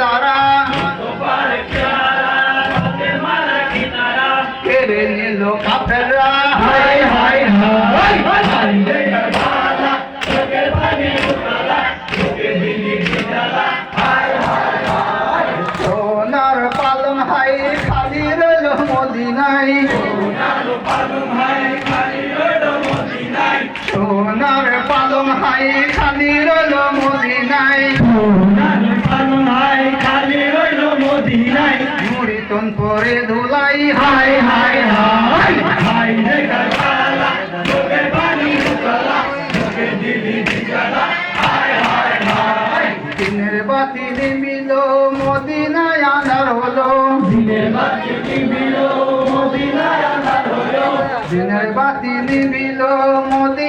তারা কেড়ে নিল কাফেররা হায় হায় হায় সোনার পালন হাই খালি রইল মদিনায় সোনার পালন হাই খালি রইল মদিনায় মুড়ি তন পরে ধুলাই হাই হাই হাই দিনের বাতি নিবিল মদিনায় আন্ধার হলো দিনের বাতি নিবিল মদিনায়